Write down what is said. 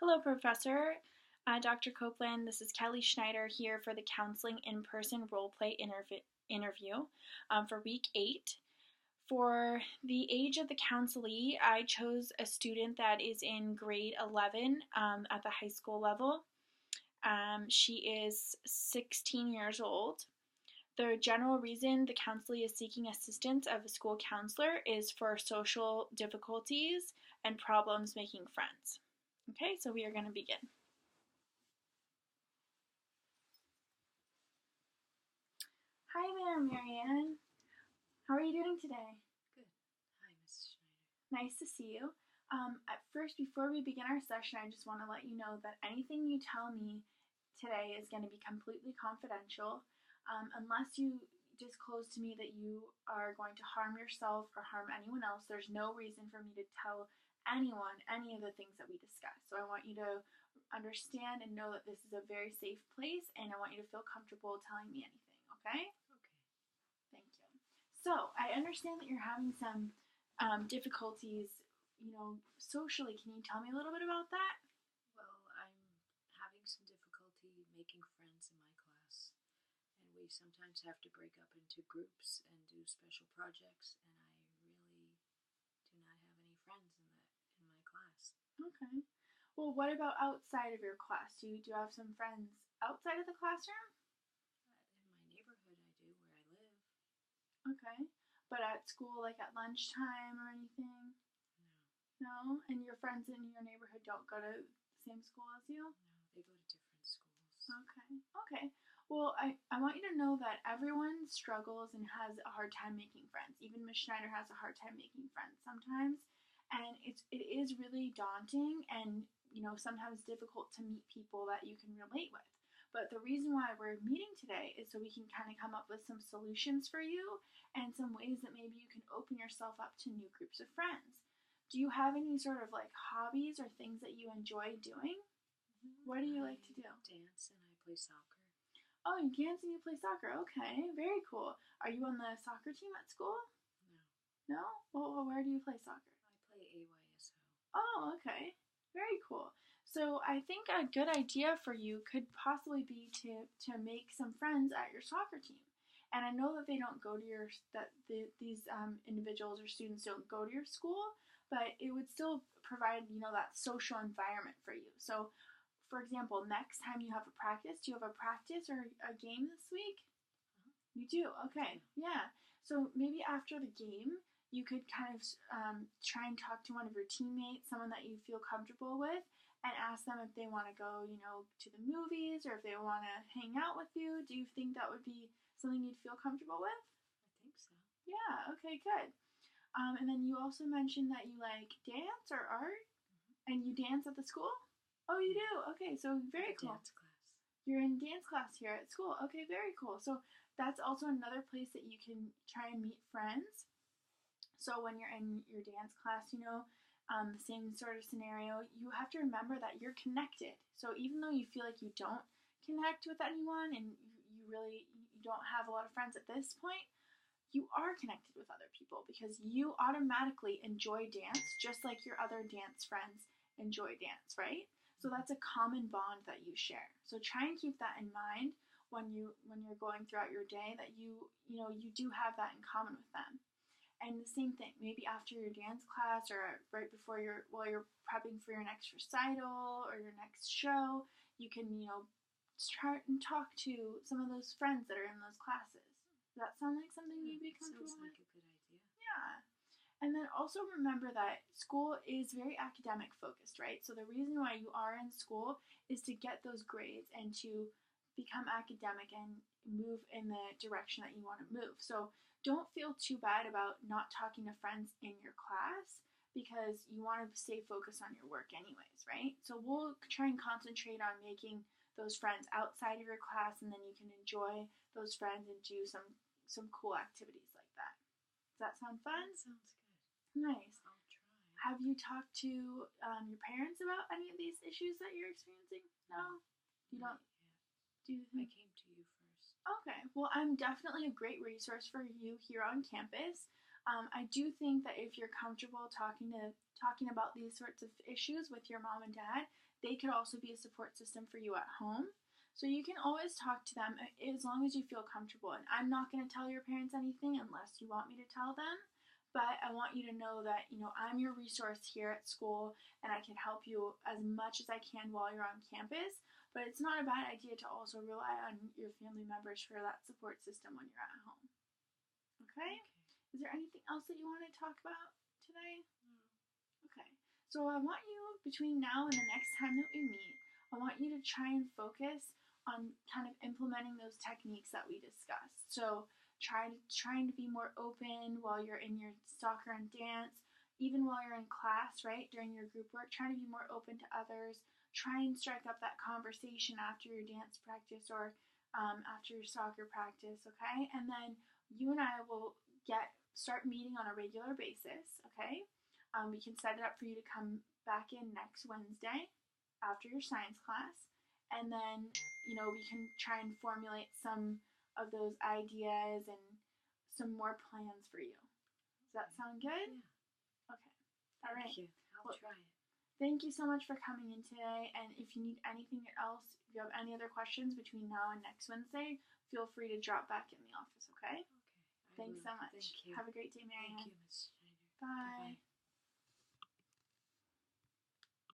Hello, Professor. Dr. Copeland, this is Kelly Schneider here for the Counseling in-person role-play interview for week 8. For the age of the counselee, I chose a student that is in grade 11 at the high school level. She is 16 years old. The general reason the counselee is seeking assistance of a school counselor is for social difficulties and problems making friends. Okay, so we are going to begin. Hi there, Marianne. How are you doing today? Good. Hi, Mrs. Schneider. Nice to see you. At first, before we begin our session, I just want to let you know that anything you tell me today is going to be completely confidential. Unless you disclose to me that you are going to harm yourself or harm anyone else, there's no reason for me to tell anyone any of the things that we discuss. So I want you to understand and know that this is a very safe place, and I want you to feel comfortable telling me anything, okay? Okay. Thank you. So, I understand that you're having some difficulties, socially. Can you tell me a little bit about that? Well, I'm having some difficulty making friends in my class, and we sometimes have to break up into groups and do special projects, and I really do not have any friends in my class. Okay. Well, what about outside of your class? Do you have some friends outside of the classroom? In my neighborhood, I do, where I live. Okay. But at school, like at lunchtime or anything? No. No? And your friends in your neighborhood don't go to the same school as you? No, they go to different schools. Okay. Okay. Well, I want you to know that everyone struggles and has a hard time making friends. Even Miss Schneider has a hard time making friends sometimes. And it is really daunting and, sometimes difficult to meet people that you can relate with. But the reason why we're meeting today is so we can kind of come up with some solutions for you and some ways that maybe you can open yourself up to new groups of friends. Do you have any sort of like hobbies or things that you enjoy doing? What do you like to do? I dance and I play soccer. Oh, you dance and you play soccer. Okay, very cool. Are you on the soccer team at school? No. No? Well, where do you play soccer? I play AYSO. Oh, okay. Very cool. So I think a good idea for you could possibly be to make some friends at your soccer team. And I know that they don't go to these individuals or students don't go to your school, but it would still provide that social environment for you. So, for example, next time you have a practice, do you have a practice or a game this week? You do? Okay. Yeah. So maybe after the game, you could kind of try and talk to one of your teammates, someone that you feel comfortable with, and ask them if they want to go, to the movies or if they want to hang out with you. Do you think that would be something you'd feel comfortable with? I think so. Yeah. Okay. Good. And then you also mentioned that you like dance or art, and you dance at the school? Oh, you do? Okay. So very cool. Dance class. You're in dance class here at school. Okay, very cool. So that's also another place that you can try and meet friends. So when you're in your dance class, the same sort of scenario, you have to remember that you're connected. So even though you feel like you don't connect with anyone and you don't have a lot of friends at this point, you are connected with other people because you automatically enjoy dance just like your other dance friends enjoy dance, right? So that's a common bond that you share. So try and keep that in mind when you're going throughout your day, that you do have that in common with them. And the same thing, maybe after your dance class or right before while you're prepping for your next recital or your next show, you can, start and talk to some of those friends that are in those classes. Does that sound like something you'd be comfortable with? Sounds like a good idea. Yeah. And then also remember that school is very academic focused, right? So the reason why you are in school is to get those grades and to become academic and move in the direction that you want to move. So don't feel too bad about not talking to friends in your class because you want to stay focused on your work anyways, right? So we'll try and concentrate on making those friends outside of your class, and then you can enjoy those friends and do some cool activities like that. Does that sound fun? That sounds good. Nice. I'll try. Have you talked to your parents about any of these issues that you're experiencing? No? You don't? Do you I think? came to you first. Okay. Well, I'm definitely a great resource for you here on campus. I do think that if you're comfortable talking about these sorts of issues with your mom and dad, they could also be a support system for you at home. So you can always talk to them as long as you feel comfortable. And I'm not going to tell your parents anything unless you want me to tell them. But I want you to know that, I'm your resource here at school and I can help you as much as I can while you're on campus. But it's not a bad idea to also rely on your family members for that support system when you're at home. Okay? Is there anything else that you want to talk about today? Okay. So I want you, between now and the next time that we meet, I want you to try and focus on kind of implementing those techniques that we discussed. So trying to be more open while you're in your soccer and dance, even while you're in class, right, during your group work, trying to be more open to others. Try and strike up that conversation after your dance practice or after your soccer practice, okay? And then you and I will start meeting on a regular basis, okay? We can set it up for you to come back in next Wednesday after your science class, and then we can try and formulate some of those ideas and some more plans for you. Does that sound good? Yeah. Okay. All right. Thank you. I'll try it. Thank you so much for coming in today. And if you need anything else, if you have any other questions between now and next Wednesday, feel free to drop back in the office, okay? Okay. Thanks so much. Thank you. Have a great day, Marianne. Thank you, Ms. Schneider. Bye. Bye-bye.